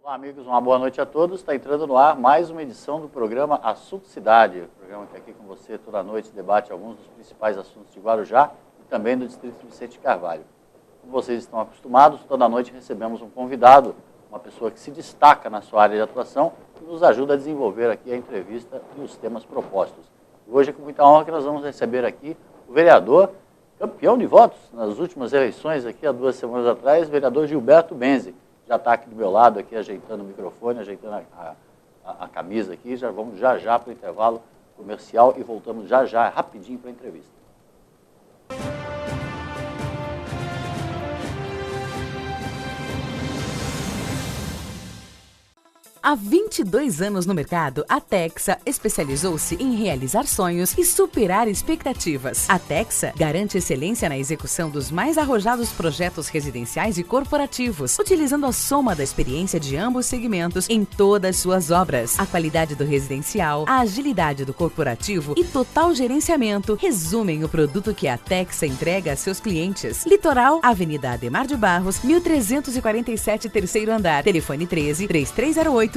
Olá, amigos, uma boa noite a todos. Está entrando no ar mais uma edição do programa Assunto Cidade, programa que aqui com você toda noite debate alguns dos principais assuntos de Guarujá e também do Distrito Vicente Carvalho. Como vocês estão acostumados, toda noite recebemos um convidado, uma pessoa que se destaca na sua área de atuação e nos ajuda a desenvolver aqui a entrevista e os temas propostos. E hoje é com muita honra que nós vamos receber aqui o vereador, campeão de votos nas últimas eleições, aqui há 2 semanas atrás, vereador Gilberto Benzi. Já está aqui do meu lado, aqui ajeitando o microfone, ajeitando a camisa aqui. Já vamos já para o intervalo comercial e voltamos já rapidinho para a entrevista. Há 22 anos no mercado, a Texa especializou-se em realizar sonhos e superar expectativas. A Texa garante excelência na execução dos mais arrojados projetos residenciais e corporativos, utilizando a soma da experiência de ambos segmentos em todas suas obras. A qualidade do residencial, a agilidade do corporativo e total gerenciamento resumem o produto que a Texa entrega a seus clientes. Litoral, Avenida Ademar de Barros, 1347, terceiro andar. Telefone 13-3308-1717.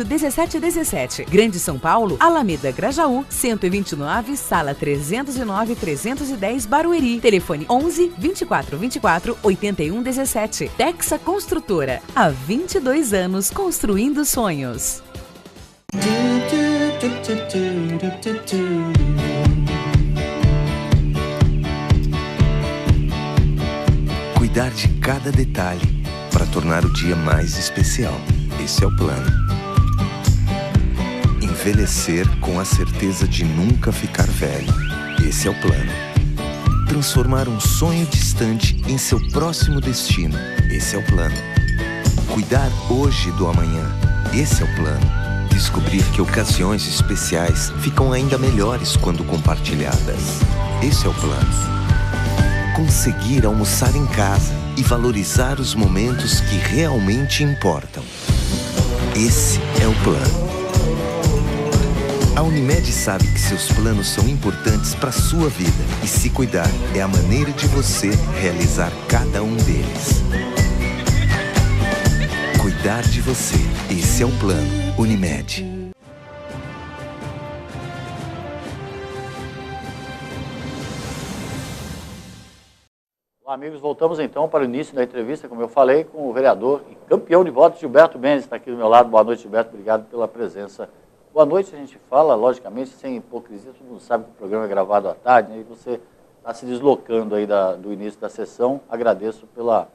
Grande São Paulo, Alameda Grajaú, 129, sala 309-310, Barueri. Telefone 11-2424-8117. Texa Construtora. Há 22 anos construindo sonhos. Cuidar de cada detalhe para tornar o dia mais especial. Esse é o plano. Envelhecer com a certeza de nunca ficar velho. Esse é o plano. Transformar um sonho distante em seu próximo destino. Esse é o plano. Cuidar hoje do amanhã. Esse é o plano. Descobrir que ocasiões especiais ficam ainda melhores quando compartilhadas. Esse é o plano. Conseguir almoçar em casa e valorizar os momentos que realmente importam. Esse é o plano. A Unimed sabe que seus planos são importantes para a sua vida e se cuidar é a maneira de você realizar cada um deles. Cuidar de você. Esse é o plano. Unimed. Olá, amigos, voltamos então para o início da entrevista, como eu falei, com o vereador e campeão de votos, Gilberto Benzi, está aqui do meu lado. Boa noite, Gilberto, obrigado pela presença. Boa noite, a gente fala, logicamente, sem hipocrisia, todo mundo sabe que o programa é gravado à tarde, né, e você está se deslocando aí do início da sessão. Agradeço pela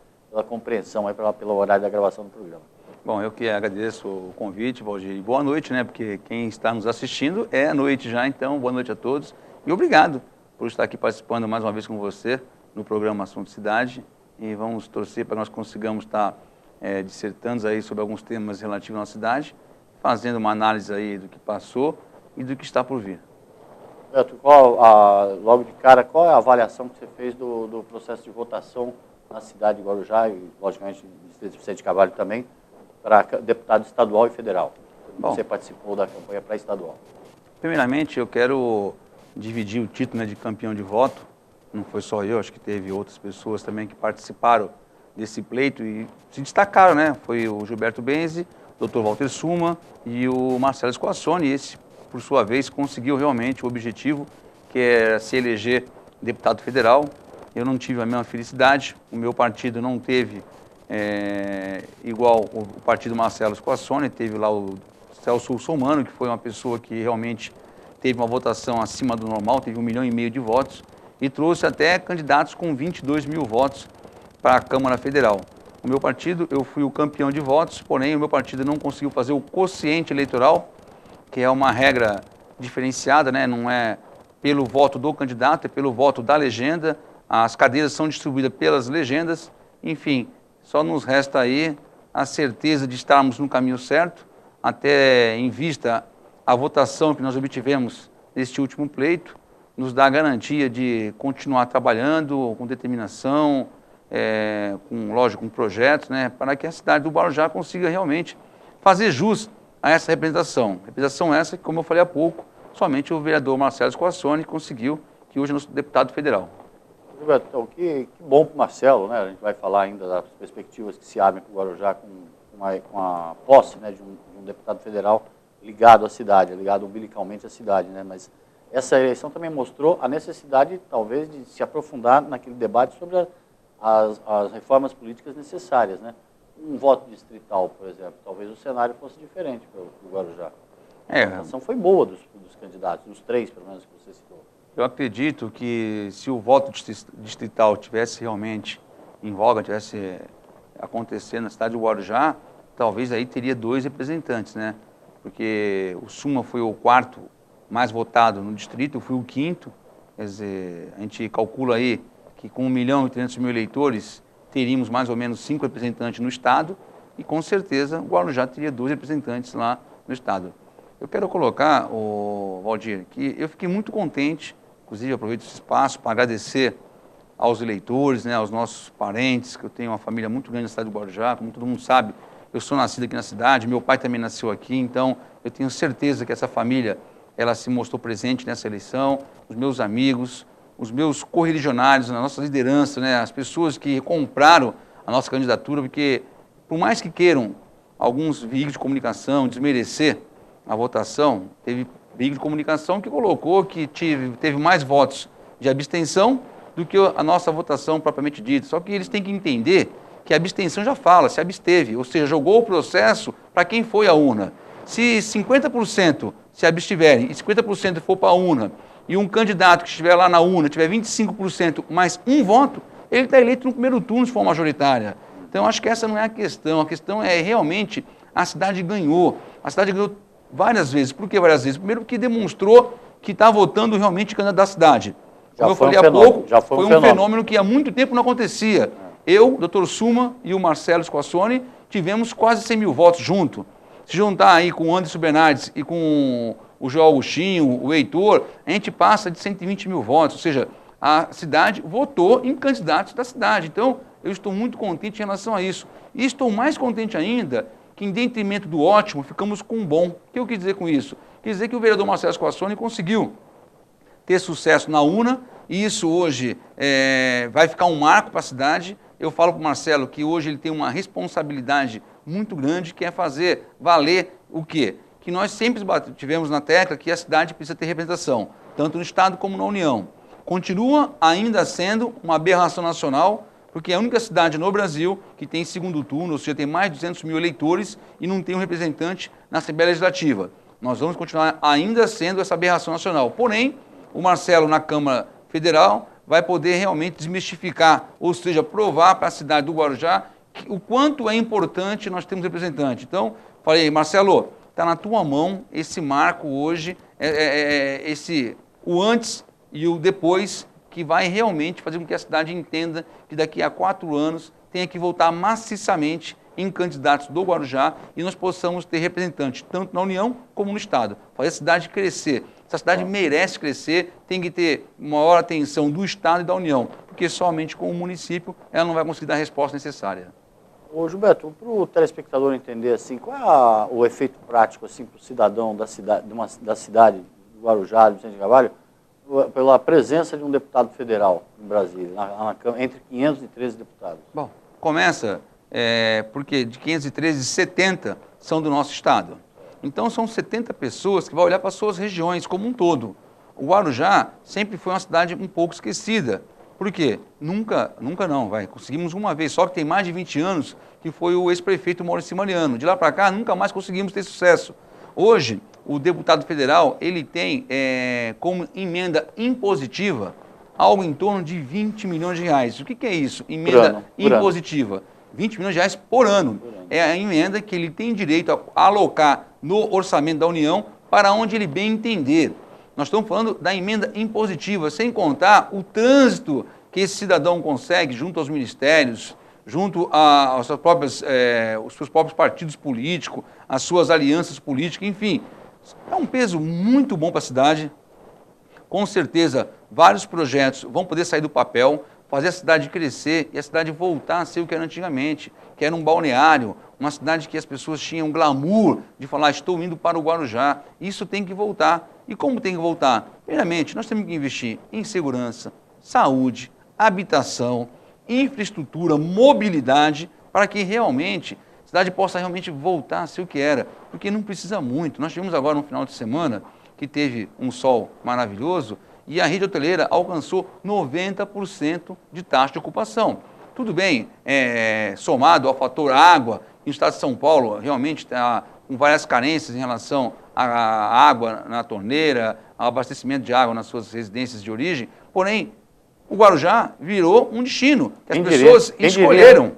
compreensão, aí, pelo horário da gravação do programa. Bom, eu que agradeço o convite, Valdir, e boa noite, né, porque quem está nos assistindo é à noite já, então, boa noite a todos, e obrigado por estar aqui participando mais uma vez com você no programa Assunto Cidade, e vamos torcer para que nós consigamos estar dissertando aí sobre alguns temas relativos à nossa cidade, fazendo uma análise aí do que passou e do que está por vir. Beto, logo de cara, qual é a avaliação que você fez do processo de votação na cidade de Guarujá e, logicamente, no Distrito Vicente Carvalho também, para deputado estadual e federal? Você participou da campanha para estadual. Primeiramente, eu quero dividir o título, né, de campeão de voto. Não foi só eu, acho que teve outras pessoas também que participaram desse pleito e se destacaram, né? Foi o Gilberto Benzi, o Dr. Walter Suma e o Marcelo Squassoni. Esse, por sua vez, conseguiu realmente o objetivo, que é se eleger deputado federal. Eu não tive a mesma felicidade, o meu partido não teve igual o partido Marcelo Squassoni, teve lá o Celso Russomano, que foi uma pessoa que realmente teve uma votação acima do normal, teve 1,5 milhão de votos, e trouxe até candidatos com 22 mil votos para a Câmara Federal. O meu partido, eu fui o campeão de votos, porém o meu partido não conseguiu fazer o quociente eleitoral, que é uma regra diferenciada, né? Não é pelo voto do candidato, é pelo voto da legenda. As cadeiras são distribuídas pelas legendas. Enfim, só nos resta aí a certeza de estarmos no caminho certo, até em vista a votação que nós obtivemos neste último pleito, nos dá a garantia de continuar trabalhando com determinação, com projetos, né, para que a cidade do Guarujá consiga realmente fazer jus a essa representação. Representação essa que, como eu falei há pouco, somente o vereador Marcelo Squassoni conseguiu, que hoje é nosso deputado federal. Gilberto, então, que bom para o Marcelo, né? A gente vai falar ainda das perspectivas que se abrem para o Guarujá com com a posse, né, de um deputado federal ligado à cidade, ligado umbilicalmente à cidade, né? Mas essa eleição também mostrou a necessidade, talvez, de se aprofundar naquele debate sobre as reformas políticas necessárias, né? Um voto distrital, por exemplo, talvez o cenário fosse diferente para o Guarujá. A votação foi boa dos candidatos, dos 3, pelo menos, que você citou. Eu acredito que se o voto distrital tivesse realmente em voga, tivesse acontecendo na cidade de Guarujá, talvez aí teria 2 representantes, né? Porque o Suma foi o 4º mais votado no distrito, eu fui o 5º, quer dizer, a gente calcula aí que com 1.300.000 eleitores teríamos mais ou menos 5 representantes no estado e com certeza o Guarujá teria 2 representantes lá no estado. Eu quero colocar, Valdir, que eu fiquei muito contente, inclusive aproveito esse espaço para agradecer aos eleitores, né, aos nossos parentes, que eu tenho uma família muito grande na cidade do Guarujá, como todo mundo sabe, eu sou nascido aqui na cidade, meu pai também nasceu aqui, então eu tenho certeza que essa família, ela se mostrou presente nessa eleição, os meus amigos, os meus correligionários, a nossa liderança, né, as pessoas que compraram a nossa candidatura, porque por mais que queiram alguns veículos de comunicação desmerecer a votação, teve veículo de comunicação que colocou que teve mais votos de abstenção do que a nossa votação propriamente dita. Só que eles têm que entender que a abstenção já fala, se absteve, ou seja, jogou o processo para quem foi à urna. Se 50% se abstiverem e 50% for para a urna, e um candidato que estiver lá na urna tiver 25% mais um voto, ele está eleito no primeiro turno se for majoritária. Então, acho que essa não é a questão é realmente a cidade ganhou várias vezes. Por que várias vezes? Primeiro porque demonstrou que está votando realmente candidato da cidade. Como eu falei há pouco, foi um fenômeno que há muito tempo não acontecia. Eu, Dr. Suma e o Marcelo Squassoni tivemos quase 100 mil votos junto. Se juntar aí com o Anderson Bernardes e com o João Augustinho, o Heitor, a gente passa de 120 mil votos. Ou seja, a cidade votou em candidatos da cidade. Então, eu estou muito contente em relação a isso. E estou mais contente ainda que, em detrimento do ótimo, ficamos com o bom. O que eu quis dizer com isso? Quis dizer que o vereador Marcelo Squassoni conseguiu ter sucesso na urna, e isso hoje vai ficar um marco para a cidade. Eu falo para o Marcelo que hoje ele tem uma responsabilidade muito grande, que é fazer valer o quê? Que nós sempre tivemos na tecla que a cidade precisa ter representação, tanto no Estado como na União. Continua ainda sendo uma aberração nacional, porque é a única cidade no Brasil que tem segundo turno, ou seja, tem mais de 200 mil eleitores e não tem um representante na Assembleia Legislativa. Nós vamos continuar ainda sendo essa aberração nacional. Porém, o Marcelo, na Câmara Federal, vai poder realmente desmistificar, ou seja, provar para a cidade do Guarujá o quanto é importante nós termos representante. Então, falei, Marcelo, está na tua mão esse marco hoje, o antes e o depois, que vai realmente fazer com que a cidade entenda que daqui a 4 anos tenha que voltar maciçamente em candidatos do Guarujá e nós possamos ter representantes tanto na União como no Estado. Fazer a cidade crescer. Essa cidade merece crescer, tem que ter maior atenção do Estado e da União, porque somente com o município ela não vai conseguir dar a resposta necessária. Ô Gilberto, para o telespectador entender assim, qual é o efeito prático assim, para o cidadão da cidade do Guarujá, do Vicente Carvalho, pela presença de um deputado federal em Brasília, entre 513 deputados? Bom, começa porque de 513, 70 são do nosso estado. Então são 70 pessoas que vão olhar para as suas regiões como um todo. O Guarujá sempre foi uma cidade um pouco esquecida. Por quê? Nunca não, conseguimos uma vez, só que tem mais de 20 anos, que foi o ex-prefeito Maurício Mariano. De lá para cá, nunca mais conseguimos ter sucesso. Hoje, o deputado federal, ele tem como emenda impositiva algo em torno de 20 milhões de reais. O que é isso? Emenda impositiva. 20 milhões de reais por ano. É a emenda que ele tem direito a alocar no orçamento da União para onde ele bem entender. Nós estamos falando da emenda impositiva, sem contar o trânsito que esse cidadão consegue junto aos ministérios, junto aos seus próprios partidos políticos, as suas alianças políticas, enfim. É um peso muito bom para a cidade. Com certeza, vários projetos vão poder sair do papel, fazer a cidade crescer e a cidade voltar a ser o que era antigamente, que era um balneário, uma cidade que as pessoas tinham glamour de falar, estou indo para o Guarujá. Isso tem que voltar. E como tem que voltar? Primeiramente, nós temos que investir em segurança, saúde, habitação, infraestrutura, mobilidade, para que realmente cidade possa realmente voltar a ser o que era, porque não precisa muito. Nós tivemos agora um final de semana que teve um sol maravilhoso e a rede hoteleira alcançou 90% de taxa de ocupação. Tudo bem, somado ao fator água, no estado de São Paulo realmente está com várias carências em relação à água na torneira, ao abastecimento de água nas suas residências de origem, porém, o Guarujá virou um destino, que as pessoas escolheram,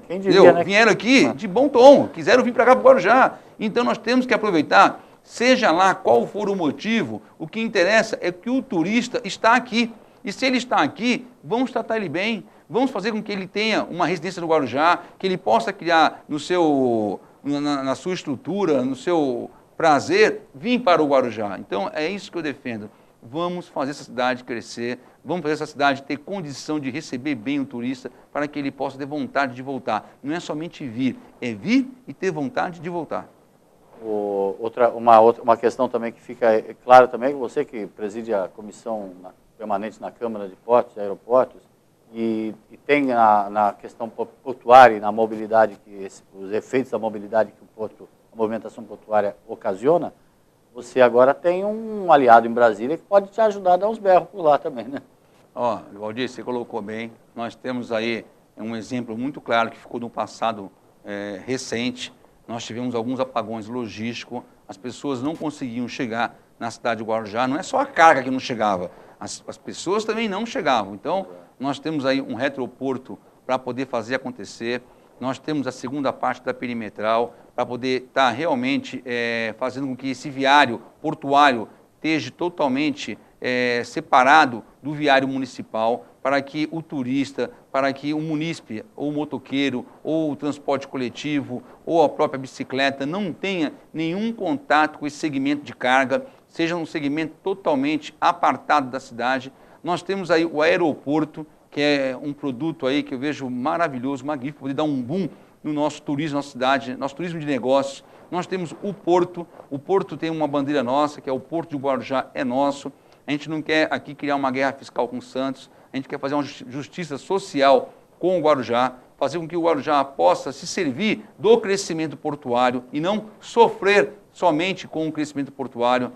vieram aqui de bom tom, quiseram vir para cá para o Guarujá. Então nós temos que aproveitar, seja lá qual for o motivo, o que interessa é que o turista está aqui. E se ele está aqui, vamos tratar ele bem, vamos fazer com que ele tenha uma residência no Guarujá, que ele possa criar na sua estrutura, no seu prazer, vir para o Guarujá. Então é isso que eu defendo. Vamos fazer essa cidade crescer, vamos fazer essa cidade ter condição de receber bem o turista para que ele possa ter vontade de voltar. Não é somente vir, é vir e ter vontade de voltar. Uma questão também que fica clara também, que você que preside a comissão permanente na Câmara de Portos e Aeroportos e tem na questão portuária e na mobilidade, os efeitos da mobilidade que a movimentação portuária ocasiona, você agora tem um aliado em Brasília que pode te ajudar a dar uns berros por lá também, né? Valdir, você colocou bem. Nós temos aí um exemplo muito claro que ficou no passado recente. Nós tivemos alguns apagões logísticos, as pessoas não conseguiam chegar na cidade de Guarujá. Não é só a carga que não chegava, as pessoas também não chegavam. Então, nós temos aí um retroporto para poder fazer acontecer. Nós temos a segunda parte da perimetral para poder estar realmente fazendo com que esse viário portuário esteja totalmente separado do viário municipal, para que o turista, para que o munícipe, ou o motoqueiro, ou o transporte coletivo, ou a própria bicicleta não tenha nenhum contato com esse segmento de carga, seja um segmento totalmente apartado da cidade. Nós temos aí o aeroporto, que é um produto aí que eu vejo maravilhoso, magnífico, poder dar um boom no nosso turismo, nossa cidade, nosso turismo de negócios. Nós temos o Porto tem uma bandeira nossa, que é o Porto de Guarujá, é nosso. A gente não quer aqui criar uma guerra fiscal com Santos, a gente quer fazer uma justiça social com o Guarujá, fazer com que o Guarujá possa se servir do crescimento portuário e não sofrer somente com o crescimento portuário.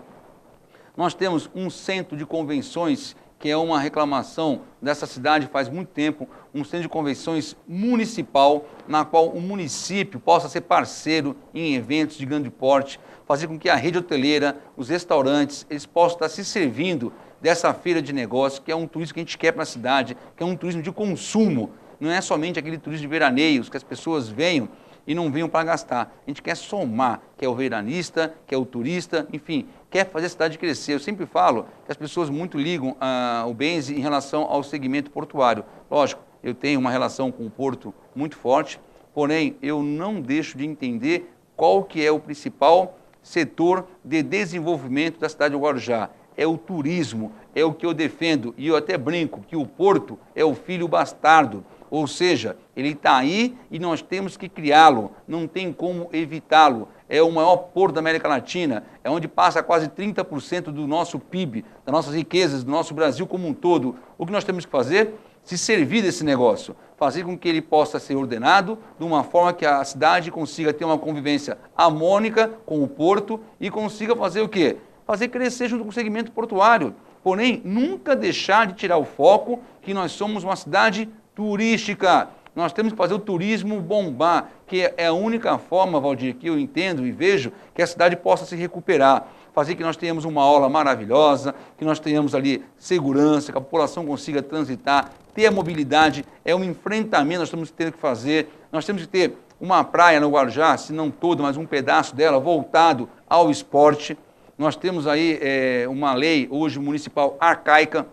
Nós temos um centro de convenções, que é uma reclamação dessa cidade faz muito tempo, um centro de convenções municipal, na qual o município possa ser parceiro em eventos de grande porte, fazer com que a rede hoteleira, os restaurantes, eles possam estar se servindo dessa feira de negócios, que é um turismo que a gente quer para a cidade, que é um turismo de consumo, não é somente aquele turismo de veraneios, que as pessoas venham e não venham para gastar. A gente quer somar, que é o veranista, que é o turista, enfim, quer fazer a cidade crescer. Eu sempre falo que as pessoas muito ligam o Benzi em relação ao segmento portuário. Lógico, eu tenho uma relação com o Porto muito forte, porém eu não deixo de entender qual que é o principal setor de desenvolvimento da cidade de Guarujá. É o turismo, é o que eu defendo, e eu até brinco que o Porto é o filho bastardo, ou seja, ele está aí e nós temos que criá-lo, não tem como evitá-lo. É o maior porto da América Latina, é onde passa quase 30% do nosso PIB, das nossas riquezas, do nosso Brasil como um todo. O que nós temos que fazer? Se servir desse negócio, fazer com que ele possa ser ordenado de uma forma que a cidade consiga ter uma convivência harmônica com o porto e consiga fazer o quê? Fazer crescer junto com o segmento portuário. Porém, nunca deixar de tirar o foco que nós somos uma cidade turística. Nós temos que fazer o turismo bombar, que é a única forma, Valdir, que eu entendo e vejo que a cidade possa se recuperar. Fazer que nós tenhamos uma aula maravilhosa, que nós tenhamos ali segurança, que a população consiga transitar, ter a mobilidade, é um enfrentamento, nós temos que ter que fazer. Nós temos que ter uma praia no Guarujá, se não toda, mas um pedaço dela voltado ao esporte. Nós temos aí uma lei hoje municipal arcaica,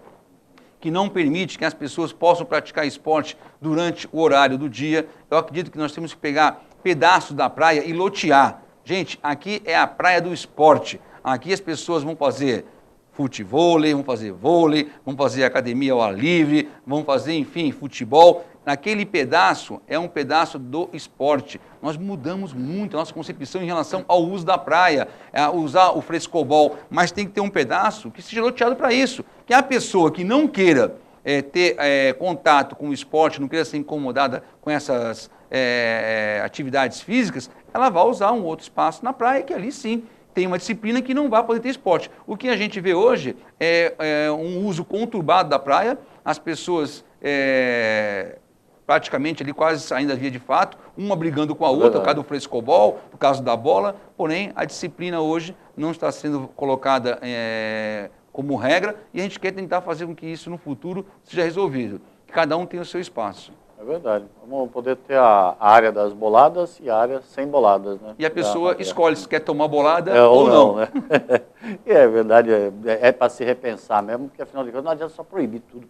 que não permite que as pessoas possam praticar esporte durante o horário do dia. Eu acredito que nós temos que pegar pedaços da praia e lotear. Gente, aqui é a praia do esporte. Aqui as pessoas vão fazer futevôlei, vão fazer vôlei, vão fazer academia ao ar livre, vão fazer, enfim, futebol. Naquele pedaço é um pedaço do esporte. Nós mudamos muito a nossa concepção em relação ao uso da praia, a usar o frescobol, mas tem que ter um pedaço que seja loteado para isso. Que a pessoa que não queira ter contato com o esporte, não queira ser incomodada com essas atividades físicas, ela vai usar um outro espaço na praia, que ali sim tem uma disciplina que não vai poder ter esporte. O que a gente vê hoje é um uso conturbado da praia, as pessoas praticamente ali quase saindo da via de fato, uma brigando com a outra, por causa do frescobol, por causa da bola, porém a disciplina hoje não está sendo colocada como regra e a gente quer tentar fazer com que isso no futuro seja resolvido, que cada um tenha o seu espaço. É verdade. Vamos poder ter a área das boladas e a área sem boladas, né? E a pessoa escolhe se quer tomar bolada ou não. Né? E é verdade, é para se repensar mesmo, porque afinal de contas não adianta só proibir tudo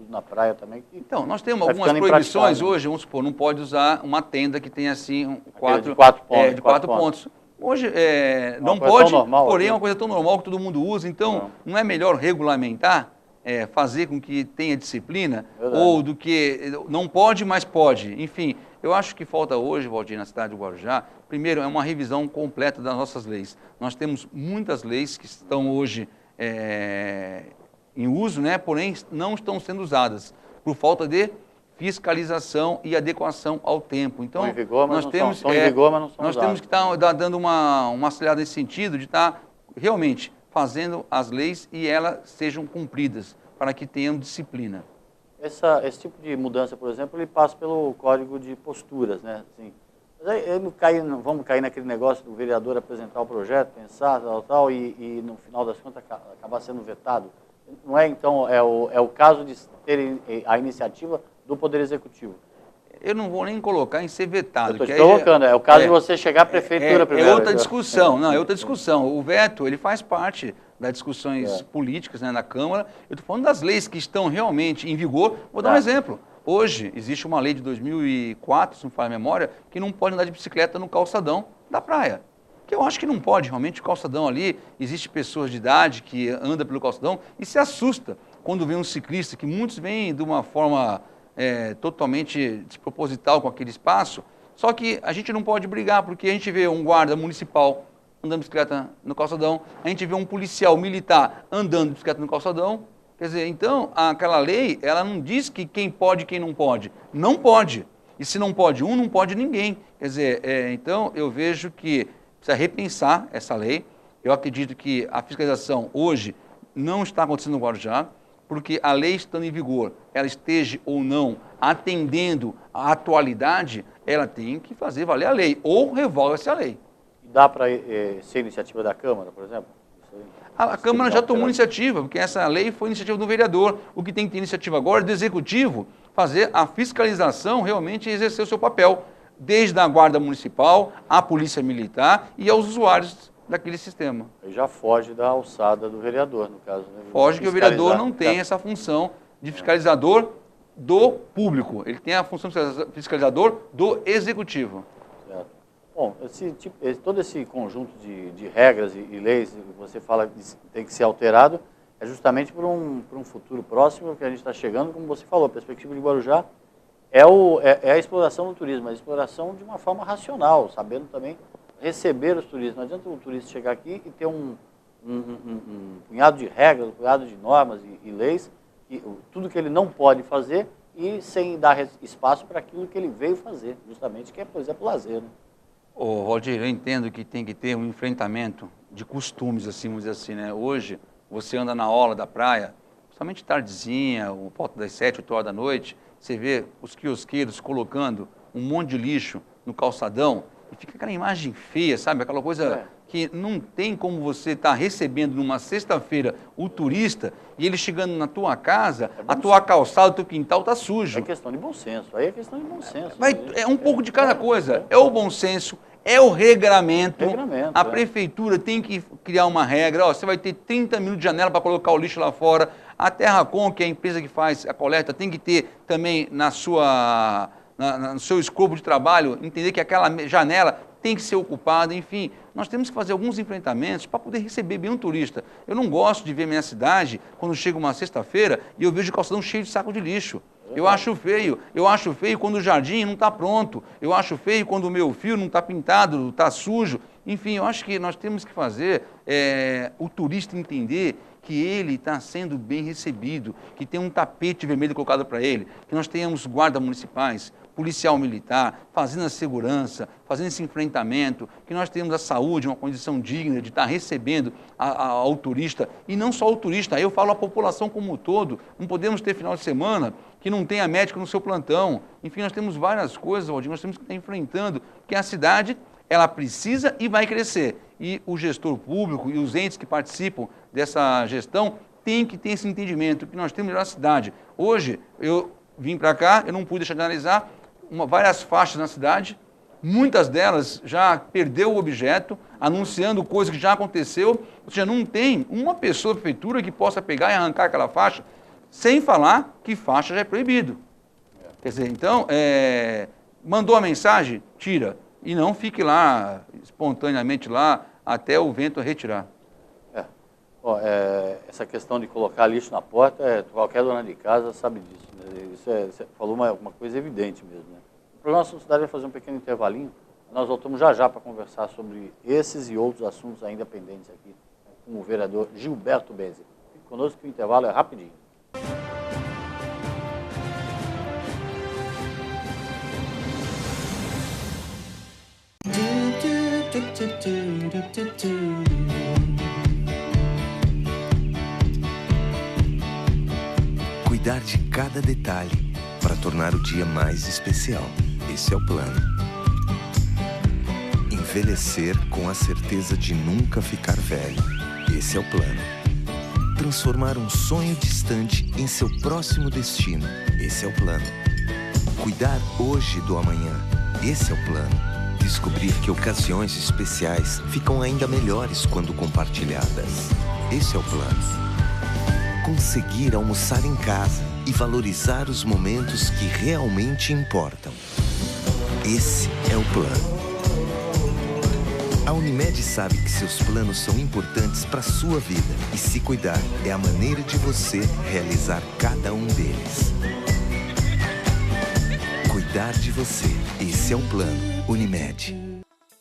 na praia também. Então, nós temos algumas proibições hoje, vamos supor, não pode usar uma tenda que tem assim quatro pontos. Hoje não pode, porém é uma coisa tão normal que todo mundo usa, então não é melhor regulamentar? Fazer com que tenha disciplina, ou do que não pode, mas pode. Enfim, eu acho que falta hoje, Valdir, na cidade de Guarujá, primeiro é uma revisão completa das nossas leis. Nós temos muitas leis que estão hoje em uso, né, porém não estão sendo usadas, por falta de fiscalização e adequação ao tempo. Então, nós temos que estar dando uma acelerada nesse sentido, de estar realmente fazendo as leis e elas sejam cumpridas, para que tenham disciplina. Esse tipo de mudança, por exemplo, ele passa pelo código de posturas, né? Assim, vamos cair naquele negócio do vereador apresentar o projeto, pensar, tal, e no final das contas acabar sendo vetado. Não é, então, é o caso de ter a iniciativa do Poder Executivo. Eu não vou nem colocar em ser vetado. Eu estou te colocando, é o caso de você chegar à prefeitura primeiro. É outra discussão, é outra discussão. O veto, ele faz parte das discussões políticas, né, na Câmara. Eu estou falando das leis que estão realmente em vigor. Vou dar um exemplo. Hoje, existe uma lei de 2004, se não falha a memória, que não pode andar de bicicleta no calçadão da praia. Que eu acho que não pode, realmente, o calçadão ali, existe pessoas de idade que andam pelo calçadão e se assusta quando vê um ciclista, que muitos vêm de uma forma totalmente desproposital com aquele espaço, só que a gente não pode brigar, porque a gente vê um guarda municipal andando de bicicleta no calçadão, a gente vê um policial militar andando de bicicleta no calçadão, quer dizer, então, aquela lei, ela não diz que quem pode e quem não pode. Não pode. E se não pode um, não pode ninguém. Quer dizer, então, eu vejo que precisa repensar essa lei. Eu acredito que a fiscalização hoje não está acontecendo no Guarujá, porque a lei estando em vigor, ela esteja ou não atendendo à atualidade, ela tem que fazer valer a lei, ou revoga-se a lei. Dá para ser iniciativa da Câmara, por exemplo? A Câmara já tomou iniciativa, porque essa lei foi iniciativa do vereador. O que tem que ter iniciativa agora é do Executivo fazer a fiscalização, realmente exercer o seu papel, desde a Guarda Municipal, a Polícia Militar e aos usuários daquele sistema. Já foge da alçada do vereador, no caso. Né? Foge que o vereador não tem essa função de fiscalizador do público. Ele tem a função de fiscalizador do Executivo. Certo. Bom, todo esse conjunto de regras e leis que você fala que tem que ser alterado é justamente por um futuro próximo que a gente está chegando, como você falou, a perspectiva de Guarujá é a exploração do turismo, a exploração de uma forma racional, sabendo também receber os turistas. Não adianta o turista chegar aqui e ter um punhado de regras, um punhado de normas e leis, tudo que ele não pode fazer e sem dar espaço para aquilo que ele veio fazer, justamente, que é, por exemplo, o lazer. Né? Ô, Valdir, eu entendo que tem que ter um enfrentamento de costumes, assim, vamos dizer assim, né? Hoje, você anda na orla da praia, somente tardezinha, por volta das 7, 8 horas da noite, você vê os quiosqueiros colocando um monte de lixo no calçadão, e fica aquela imagem feia, sabe? Aquela coisa que não tem como você estar recebendo numa sexta-feira o turista e ele chegando na tua casa, a tua calçada, o teu quintal está sujo. É questão de bom senso, aí é questão de bom senso. É um pouco de cada coisa. É o bom senso, é o regramento. A prefeitura tem que criar uma regra. Ó, você vai ter 30 minutos de janela para colocar o lixo lá fora. A Terracom, que é a empresa que faz a coleta, tem que ter também no seu escopo de trabalho, entender que aquela janela tem que ser ocupada, enfim. Nós temos que fazer alguns enfrentamentos para poder receber bem um turista. Eu não gosto de ver minha cidade, quando chega uma sexta-feira, e eu vejo o calçadão cheio de saco de lixo. Eu acho feio quando o jardim não está pronto, eu acho feio quando o meu fio não está pintado, está sujo. Enfim, eu acho que nós temos que fazer o turista entender que ele está sendo bem recebido, que tem um tapete vermelho colocado para ele, que nós tenhamos guardas municipais, policial militar, fazendo a segurança, fazendo esse enfrentamento, que nós tenhamos a saúde, uma condição digna de estar recebendo ao turista, e não só o turista, aí eu falo a população como um todo, não podemos ter final de semana que não tenha médico no seu plantão, enfim, nós temos várias coisas, Valdir, nós temos que estar enfrentando, que a cidade, ela precisa e vai crescer, e o gestor público e os entes que participam dessa gestão têm que ter esse entendimento, que nós temos melhor cidade. Hoje, eu vim para cá, eu não pude deixar de analisar várias faixas na cidade, muitas delas já perdeu o objeto, anunciando coisa que já aconteceu, ou seja, não tem uma pessoa da prefeitura que possa pegar e arrancar aquela faixa, sem falar que faixa já é proibido. Quer dizer, então, mandou a mensagem, tira, e não fique lá, espontaneamente lá, até o vento retirar. Essa questão de colocar lixo na porta, qualquer dona de casa sabe disso. Né? Você falou uma coisa evidente mesmo. Né? O programa Assunto Cidade vai fazer um pequeno intervalinho. Nós voltamos já para conversar sobre esses e outros assuntos ainda pendentes aqui com o vereador Gilberto Benzi. Fique conosco que o intervalo é rapidinho. Cuidar de cada detalhe para tornar o dia mais especial. Esse é o plano. Envelhecer com a certeza de nunca ficar velho. Esse é o plano. Transformar um sonho distante em seu próximo destino. Esse é o plano. Cuidar hoje do amanhã. Esse é o plano. Descobrir que ocasiões especiais ficam ainda melhores quando compartilhadas. Esse é o plano. Conseguir almoçar em casa e valorizar os momentos que realmente importam. Esse é o plano. A Unimed sabe que seus planos são importantes para a sua vida e se cuidar é a maneira de você realizar cada um deles. Cuidar de você. Esse é o plano Unimed.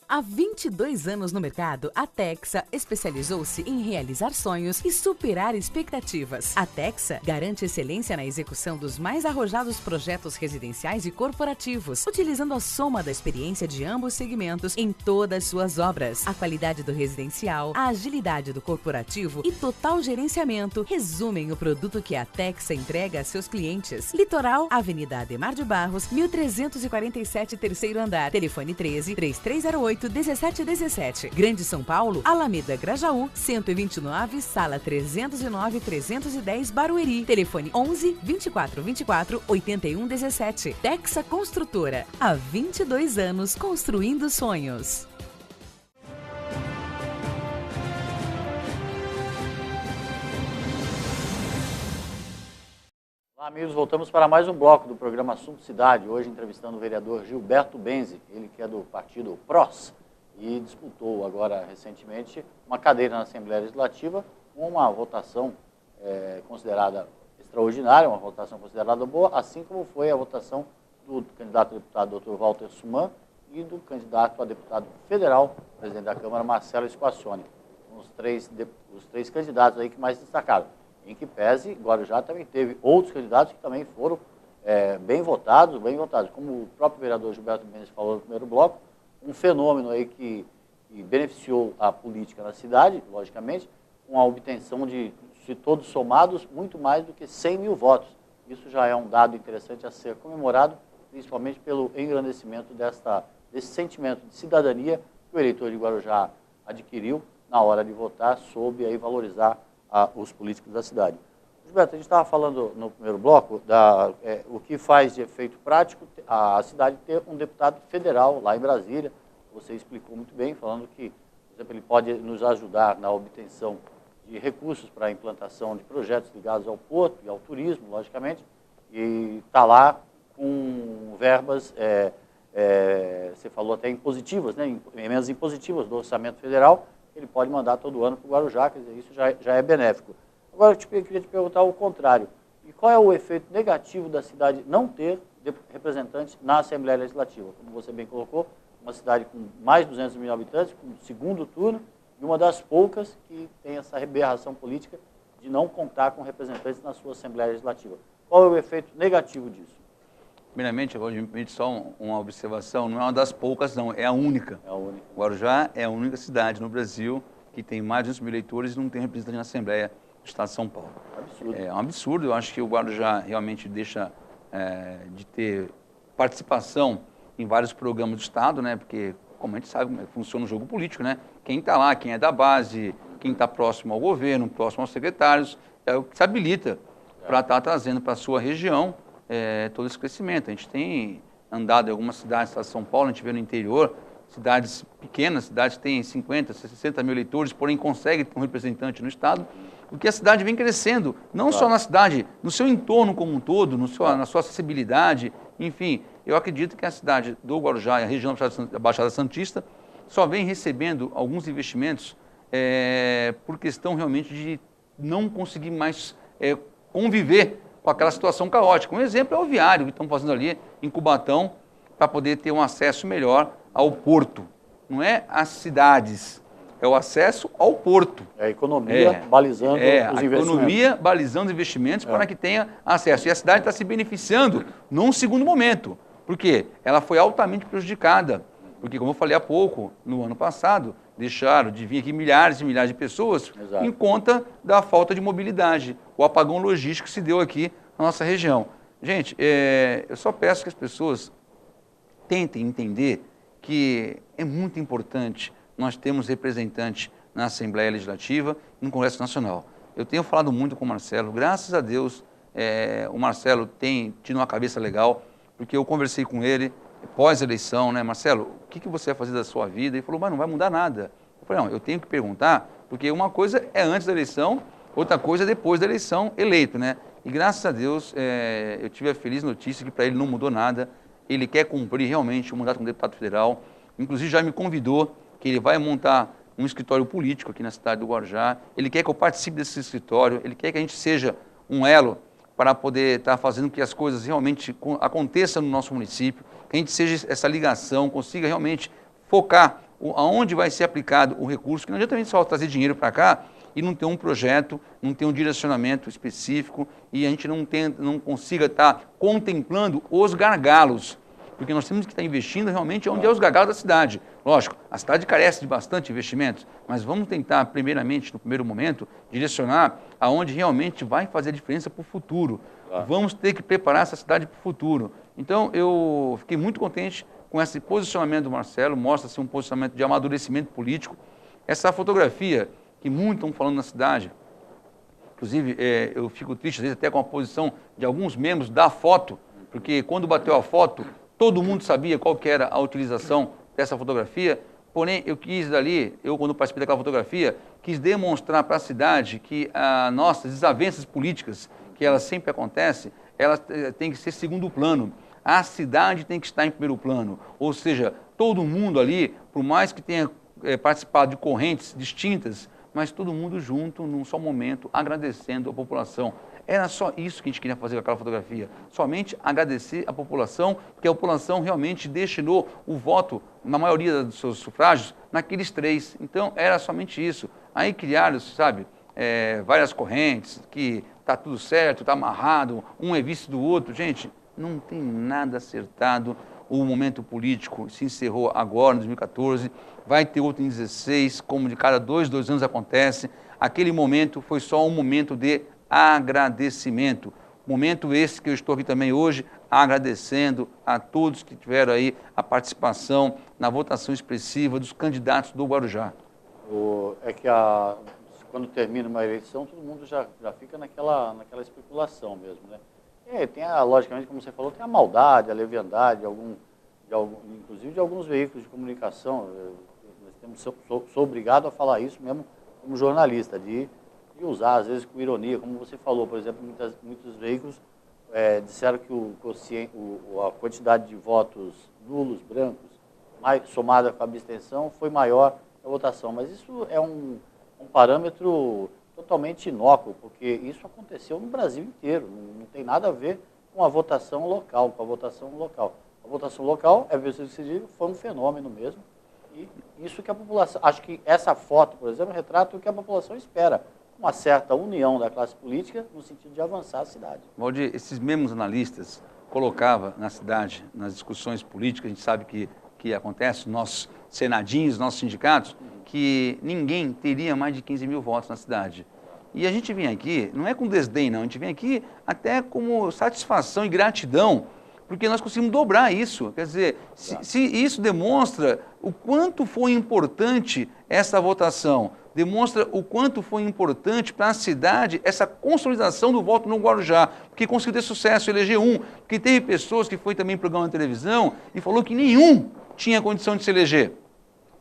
Há 22 anos no mercado, a Texa especializou-se em realizar sonhos e superar expectativas. A Texa garante excelência na execução dos mais arrojados projetos residenciais e corporativos, utilizando a soma da experiência de ambos segmentos em todas suas obras. A qualidade do residencial, a agilidade do corporativo e total gerenciamento resumem o produto que a Texa entrega a seus clientes. Litoral, Avenida Ademar de Barros, 1347, terceiro andar. Telefone 13-3308-1717. Grande São Paulo, Alameda Grajaú, 129, sala 309-310, Barueri. Telefone 11-2424-8117. Texa Construtora. Há 22 anos construindo sonhos. Olá, amigos, voltamos para mais um bloco do programa Assunto Cidade, hoje entrevistando o vereador Gilberto Benzi, ele que é do partido PROS e disputou agora recentemente uma cadeira na Assembleia Legislativa com uma votação considerada extraordinária, uma votação considerada boa, assim como foi a votação do candidato a deputado Dr. Walter Suman e do candidato a deputado federal, presidente da Câmara, Marcelo Squacioni, os três candidatos aí que mais destacaram. Em que pese, Guarujá também teve outros candidatos que também foram bem votados, como o próprio vereador Gilberto Benzi falou no primeiro bloco, um fenômeno aí que beneficiou a política na cidade, logicamente, com a obtenção de, se todos somados, muito mais do que 100 mil votos. Isso já é um dado interessante a ser comemorado, principalmente pelo engrandecimento desse sentimento de cidadania que o eleitor de Guarujá adquiriu na hora de votar, soube aí valorizar os políticos da cidade. Gilberto, a gente estava falando no primeiro bloco o que faz de efeito prático a cidade ter um deputado federal lá em Brasília. Você explicou muito bem, falando que, por exemplo, ele pode nos ajudar na obtenção de recursos para a implantação de projetos ligados ao porto e ao turismo, logicamente, e está lá com verbas, você falou até impositivas, né, emendas impositivas do orçamento federal, ele pode mandar todo ano para o Guarujá, quer dizer, isso já é benéfico. Agora, eu queria te perguntar o contrário. E qual é o efeito negativo da cidade não ter representantes na Assembleia Legislativa? Como você bem colocou, uma cidade com mais de 200 mil habitantes, com segundo turno, e uma das poucas que tem essa reberração política de não contar com representantes na sua Assembleia Legislativa. Qual é o efeito negativo disso? Primeiramente, agora me permite só uma observação, não é uma das poucas não, é a única. É a única. Guarujá é a única cidade no Brasil que tem mais de 2 mil eleitores e não tem representante na Assembleia do Estado de São Paulo. Absurdo. É um absurdo, eu acho que o Guarujá realmente deixa de ter participação em vários programas do Estado, né? Porque, como a gente sabe, como funciona o jogo político, né? Quem está lá, quem é da base, quem está próximo ao governo, próximo aos secretários, é o que se habilita para estar trazendo para a sua região todo esse crescimento. A gente tem andado em algumas cidades da São Paulo, a gente vê no interior, cidades pequenas, cidades que têm 50, 60 mil eleitores, porém conseguem ter um representante no Estado, porque a cidade vem crescendo, não só na cidade, no seu entorno como um todo, na sua acessibilidade, enfim. Eu acredito que a cidade do Guarujá e a região da Baixada Santista só vem recebendo alguns investimentos por questão realmente de não conseguir mais conviver com aquela situação caótica. Um exemplo é o viário que estão fazendo ali em Cubatão para poder ter um acesso melhor ao porto. Não é as cidades, é o acesso ao porto. É a economia balizando os investimentos. A economia balizando os investimentos para que tenha acesso. E a cidade está se beneficiando num segundo momento. Por quê? Ela foi altamente prejudicada. Porque, como eu falei há pouco, no ano passado, deixaram de vir aqui milhares e milhares de pessoas em conta da falta de mobilidade. O apagão logístico que se deu aqui na nossa região. Gente, eu só peço que as pessoas tentem entender que é muito importante nós termos representante na Assembleia Legislativa e no Congresso Nacional. Eu tenho falado muito com o Marcelo, graças a Deus o Marcelo tem tido uma cabeça legal, porque eu conversei com ele pós-eleição, né, Marcelo, o que você vai fazer da sua vida? Ele falou, mas não vai mudar nada. Eu falei, não, eu tenho que perguntar, porque uma coisa é antes da eleição, outra coisa é depois da eleição eleito, né? E graças a Deus eu tive a feliz notícia que para ele não mudou nada, ele quer cumprir realmente o mandato como deputado federal, inclusive já me convidou que ele vai montar um escritório político aqui na cidade do Guarujá, ele quer que eu participe desse escritório, ele quer que a gente seja um elo para poder estar fazendo que as coisas realmente aconteçam no nosso município, que a gente seja essa ligação, consiga realmente focar aonde vai ser aplicado o recurso, que não adianta a gente só trazer dinheiro para cá e não ter um projeto, não ter um direcionamento específico e a gente não consiga estar contemplando os gargalos, porque nós temos que estar investindo realmente onde é os gargalos da cidade. Lógico, a cidade carece de bastante investimentos, mas vamos tentar, primeiramente, no primeiro momento, direcionar aonde realmente vai fazer a diferença para o futuro. Vamos ter que preparar essa cidade para o futuro. Então, eu fiquei muito contente com esse posicionamento do Marcelo, mostra-se um posicionamento de amadurecimento político. Essa fotografia que muitos estão falando na cidade, inclusive eu fico triste, às vezes, até com a posição de alguns membros da foto, porque quando bateu a foto, todo mundo sabia qual que era a utilização dessa fotografia, porém eu quis dali, quando participei daquela fotografia, quis demonstrar para a cidade que as nossas desavenças políticas, que elas sempre acontecem, elas têm que ser segundo plano. A cidade tem que estar em primeiro plano, ou seja, todo mundo ali, por mais que tenha participado de correntes distintas, mas todo mundo junto, num só momento, agradecendo a população. Era só isso que a gente queria fazer com aquela fotografia, somente agradecer a população, porque a população realmente destinou o voto, na maioria dos seus sufrágios, naqueles 3. Então, era somente isso. Aí criaram, sabe, várias correntes, que está tudo certo, está amarrado, um é vice do outro. Gente, não tem nada acertado. O momento político se encerrou agora, em 2014, vai ter outro em 2016, como de cada 2 anos acontece. Aquele momento foi só um momento de agradecimento. Momento esse que eu estou aqui também hoje, agradecendo a todos que tiveram aí a participação na votação expressiva dos candidatos do Guarujá. Quando termina uma eleição, todo mundo já fica naquela especulação mesmo, né? Tem logicamente, como você falou, tem a maldade, a leviandade, inclusive de alguns veículos de comunicação. Sou obrigado a falar isso mesmo como jornalista, de usar, às vezes, com ironia, como você falou, por exemplo, muitos veículos disseram que a quantidade de votos nulos, brancos, somada com a abstenção, foi maior na votação. Mas isso é um parâmetro totalmente inócuo, porque isso aconteceu no Brasil inteiro, não tem nada a ver com a votação local, A votação local, é preciso que se diga, foi um fenômeno mesmo, e isso que a população, acho que essa foto, por exemplo, retrata o que a população espera. uma certa união da classe política no sentido de avançar a cidade. Valdir, esses mesmos analistas colocavam na cidade, nas discussões políticas, a gente sabe que acontece, nossos senadinhos, nossos sindicatos, que ninguém teria mais de 15 mil votos na cidade. E a gente vem aqui, não é com desdém não, a gente vem aqui até como satisfação e gratidão, porque nós conseguimos dobrar isso. Quer dizer, se isso demonstra o quanto foi importante essa votação, demonstra o quanto foi importante para a cidade essa consolidação do voto no Guarujá, porque conseguiu ter sucesso, eleger um, porque teve pessoas que foi também em programa de televisão e falou que nenhum tinha condição de se eleger,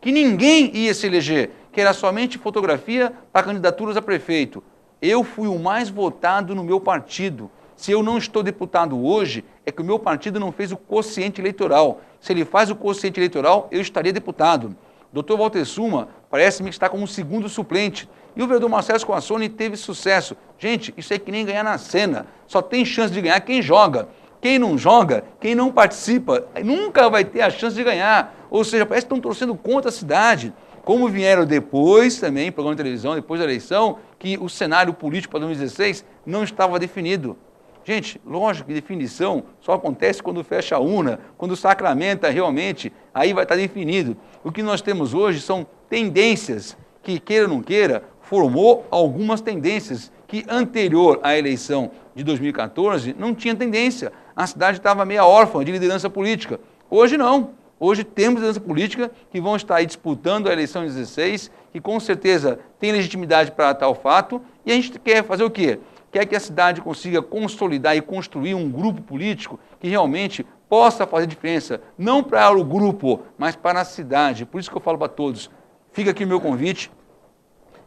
que ninguém ia se eleger, que era somente fotografia para candidaturas a prefeito. Eu fui o mais votado no meu partido. Se eu não estou deputado hoje, é que o meu partido não fez o quociente eleitoral. Se ele faz o quociente eleitoral, eu estaria deputado. Dr. Walter Suma parece-me que está como segundo suplente. E o vereador Marcelo Squassoni teve sucesso. Gente, isso é que nem ganhar na Sena. Só tem chance de ganhar quem joga. Quem não joga, quem não participa, nunca vai ter a chance de ganhar. Ou seja, parece que estão torcendo contra a cidade. Como vieram depois também, programa de televisão, depois da eleição, que o cenário político para 2016 não estava definido. Gente, lógico que definição só acontece quando fecha a urna, quando sacramenta realmente, aí vai estar definido. O que nós temos hoje são tendências que, queira ou não queira, formou algumas tendências que anterior à eleição de 2014 não tinha tendência. A cidade estava meio órfã de liderança política. Hoje não. Hoje temos liderança política que vão estar aí disputando a eleição de 16, que com certeza tem legitimidade para tal fato, e a gente quer fazer o quê? Quer que a cidade consiga consolidar e construir um grupo político que realmente possa fazer diferença, não para o grupo, mas para a cidade. Por isso que eu falo para todos, fica aqui o meu convite.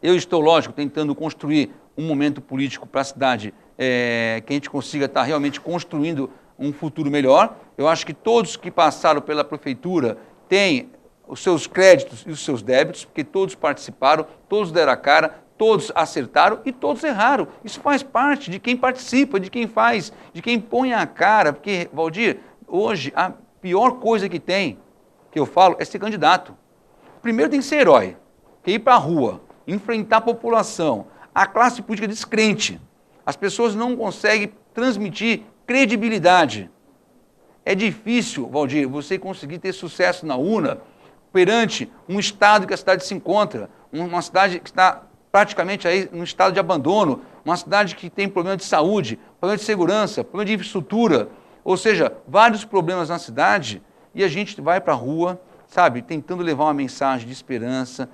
Eu estou, lógico, tentando construir um momento político para a cidade que a gente consiga estar realmente construindo um futuro melhor. Eu acho que todos que passaram pela prefeitura têm os seus créditos e os seus débitos, porque todos participaram, todos deram a cara, todos acertaram e todos erraram. Isso faz parte de quem participa, de quem faz, de quem põe a cara. Porque, Valdir, hoje a pior coisa que tem, que eu falo, é ser candidato. Primeiro tem que ser herói, que é ir para a rua, enfrentar a população, a classe política descrente. As pessoas não conseguem transmitir credibilidade. É difícil, Valdir, você conseguir ter sucesso na urna perante um estado que a cidade se encontra, uma cidade que está praticamente aí num estado de abandono, uma cidade que tem problema de saúde, problema de segurança, problema de infraestrutura, ou seja, vários problemas na cidade, e a gente vai para a rua, sabe, tentando levar uma mensagem de esperança,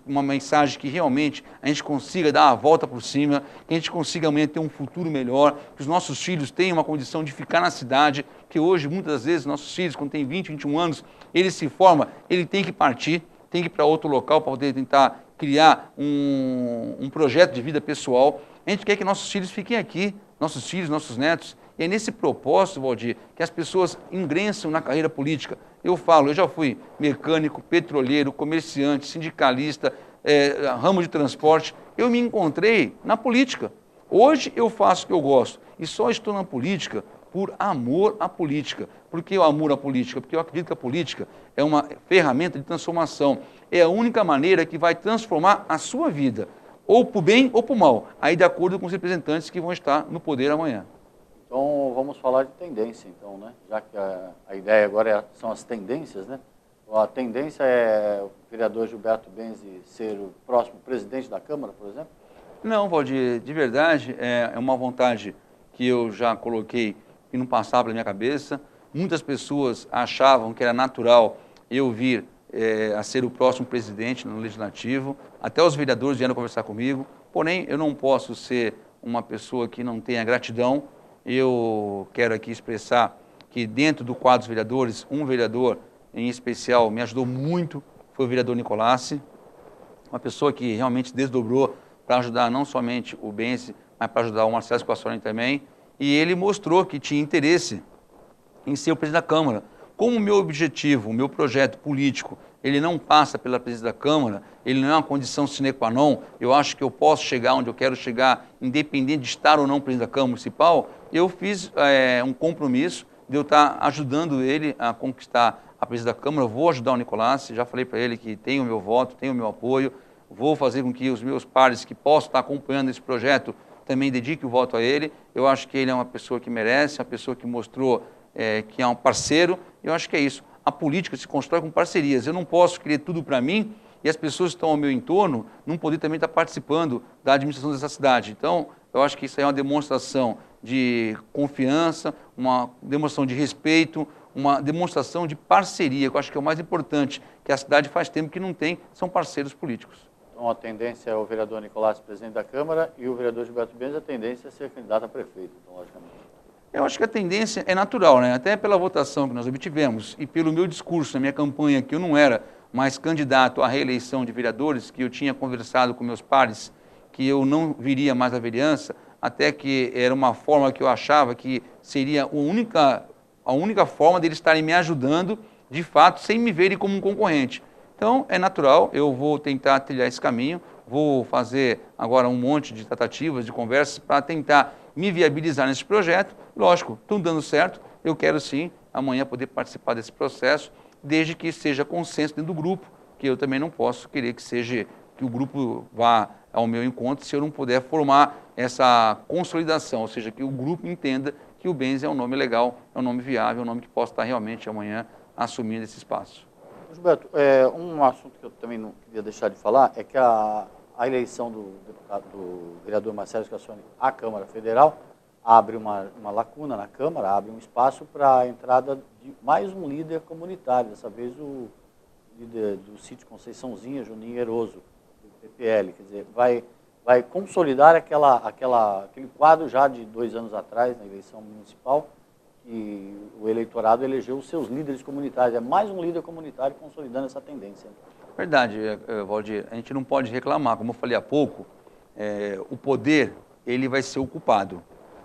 uma mensagem que realmente a gente consiga dar a volta por cima, que a gente consiga amanhã ter um futuro melhor, que os nossos filhos tenham uma condição de ficar na cidade, que hoje, muitas vezes, nossos filhos, quando tem 20, 21 anos, ele se forma, ele tem que partir, tem que ir para outro local para poder tentar criar um projeto de vida pessoal. A gente quer que nossos filhos fiquem aqui, nossos filhos, nossos netos. E é nesse propósito, Valdir, que as pessoas ingressam na carreira política. Eu falo, eu já fui mecânico, petroleiro, comerciante, sindicalista, ramo de transporte. Eu me encontrei na política. Hoje eu faço o que eu gosto e só estou na política por amor à política. Por que o amor à política? Porque eu acredito que a política é uma ferramenta de transformação. É a única maneira que vai transformar a sua vida, ou para o bem ou para o mal, aí de acordo com os representantes que vão estar no poder amanhã. Então, vamos falar de tendência, então, né? Já que a ideia agora são as tendências, né? A tendência é o vereador Gilberto Benzi ser o próximo presidente da Câmara, por exemplo? Não, Valdir, de verdade, é uma vontade que eu já coloquei e não passava pela minha cabeça. Muitas pessoas achavam que era natural eu vir a ser o próximo presidente no Legislativo. Até os vereadores vieram conversar comigo. Porém, eu não posso ser uma pessoa que não tenha gratidão. Eu quero aqui expressar que dentro do quadro dos vereadores, um vereador em especial me ajudou muito, foi o vereador Nicolassi, uma pessoa que realmente desdobrou para ajudar não somente o Benzi, mas para ajudar o Marcelo Squassoni também, e ele mostrou que tinha interesse em ser o presidente da Câmara. Como o meu objetivo, o meu projeto político, ele não passa pela presidência da Câmara, ele não é uma condição sine qua non, eu acho que eu posso chegar onde eu quero chegar, independente de estar ou não presidente da Câmara Municipal, eu fiz um compromisso de eu estar ajudando ele a conquistar a presidência da Câmara. Eu vou ajudar o Nicolassi, já falei para ele que tem o meu voto, tem o meu apoio, vou fazer com que os meus pares que possam estar acompanhando esse projeto também dediquem o voto a ele. Eu acho que ele é uma pessoa que merece, uma pessoa que mostrou que é um parceiro. Eu acho que é isso. A política se constrói com parcerias. Eu não posso querer tudo para mim e as pessoas que estão ao meu entorno não poder também estar participando da administração dessa cidade. Então, eu acho que isso aí é uma demonstração de confiança, uma demonstração de respeito, uma demonstração de parceria, que eu acho que é o mais importante, que a cidade faz tempo que não tem, são parceiros políticos. Então, a tendência é o vereador Nicolás, presidente da Câmara, e o vereador Gilberto Benz, a tendência é ser candidato a prefeito, então, logicamente. Eu acho que a tendência é natural, né? Até pela votação que nós obtivemos e pelo meu discurso, na minha campanha, que eu não era mais candidato à reeleição de vereadores, que eu tinha conversado com meus pares, que eu não viria mais à vereança, até que era uma forma que eu achava que seria a única forma deles estarem me ajudando, de fato, sem me verem como um concorrente. Então, é natural, eu vou tentar trilhar esse caminho, vou fazer agora um monte de tratativas, de conversas, para tentar me viabilizar nesse projeto. Lógico, tudo dando certo, eu quero sim, amanhã, poder participar desse processo, desde que seja consenso dentro do grupo, que eu também não posso querer que o grupo vá ao meu encontro se eu não puder formar essa consolidação, ou seja, que o grupo entenda que o Benz é um nome legal, é um nome viável, é um nome que possa estar realmente amanhã assumindo esse espaço. Gilberto, um assunto que eu também não queria deixar de falar é que a eleição do vereador Marcelo Scassoni à Câmara Federal abre uma lacuna na Câmara, abre um espaço para a entrada de mais um líder comunitário, dessa vez o líder do sítio Conceiçãozinha, Juninho Eroso, do PPL, quer dizer, vai consolidar aquele quadro já de 2 anos atrás, na eleição municipal, que o eleitorado elegeu os seus líderes comunitários. É mais um líder comunitário consolidando essa tendência. Verdade, Valdir, a gente não pode reclamar, como eu falei há pouco, o poder ele vai ser ocupado.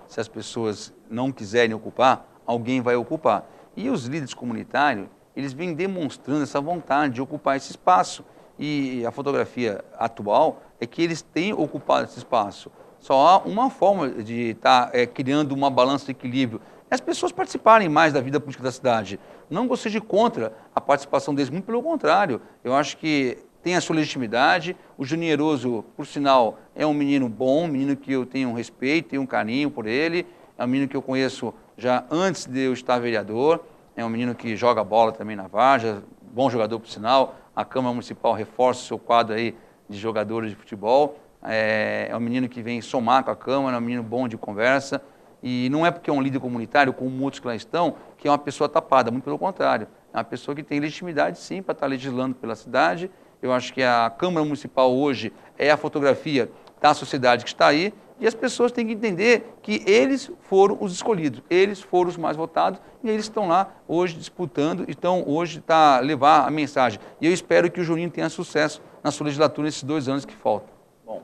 Se as pessoas não quiserem ocupar, alguém vai ocupar. E os líderes comunitários, eles vêm demonstrando essa vontade de ocupar esse espaço. E a fotografia atual é que eles têm ocupado esse espaço. Só há uma forma de estar criando uma balança de equilíbrio. As pessoas participarem mais da vida política da cidade. Não que eu seja contra a participação deles, muito pelo contrário. Eu acho que tem a sua legitimidade. O Juninho Eroso, por sinal, é um menino bom, um menino que eu tenho um respeito, tenho um carinho por ele. É um menino que eu conheço já antes de eu estar vereador. É um menino que joga bola também na Varja, bom jogador por sinal. A Câmara Municipal reforça o seu quadro aí de jogadores de futebol. É um menino que vem somar com a Câmara, é um menino bom de conversa. E não é porque é um líder comunitário, como muitos que lá estão, que é uma pessoa tapada, muito pelo contrário. É uma pessoa que tem legitimidade, sim, para estar legislando pela cidade. Eu acho que a Câmara Municipal hoje é a fotografia da sociedade que está aí, e as pessoas têm que entender que eles foram os escolhidos, eles foram os mais votados, e eles estão lá hoje disputando, então hoje está levar a mensagem. E eu espero que o Juninho tenha sucesso na sua legislatura nesses 2 anos que faltam. Bom,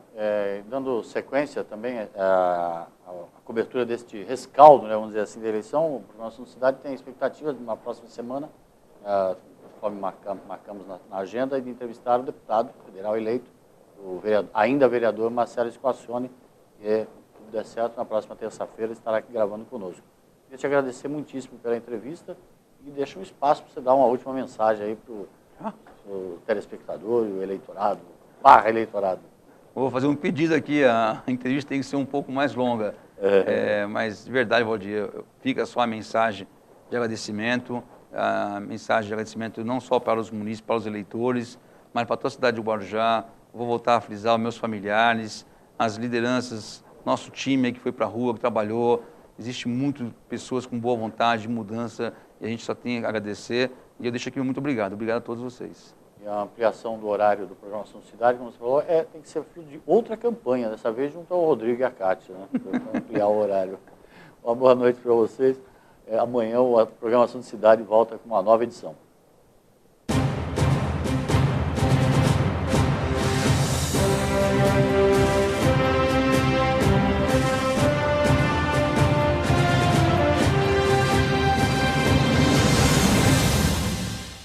dando sequência também a cobertura deste rescaldo, né, vamos dizer assim, da eleição, a nossa cidade tem a expectativa de, na próxima semana, conforme marcamos na agenda, de entrevistar o deputado federal eleito, ainda vereador Marcelo Scassoni, que, se tudo der certo, na próxima terça-feira estará aqui gravando conosco. Queria te agradecer muitíssimo pela entrevista e deixa um espaço para você dar uma última mensagem aí para o telespectador e o eleitorado, /eleitorado. Vou fazer um pedido aqui, a entrevista tem que ser um pouco mais longa, mas de verdade, Valdir, fica só a mensagem de agradecimento, a mensagem de agradecimento não só para os munícipes, para os eleitores, mas para toda a cidade de Guarujá. Vou voltar a frisar os meus familiares, as lideranças, nosso time que foi para a rua, que trabalhou. Existe muitas pessoas com boa vontade de mudança e a gente só tem a agradecer. E eu deixo aqui muito obrigado. Obrigado a todos vocês. E a ampliação do horário do programa Assunto Cidade, como você falou, tem que ser fruto de outra campanha, dessa vez junto ao Rodrigo e a Cátia, né, para ampliar o horário. Uma boa noite para vocês. Amanhã o programa Assunto Cidade volta com uma nova edição.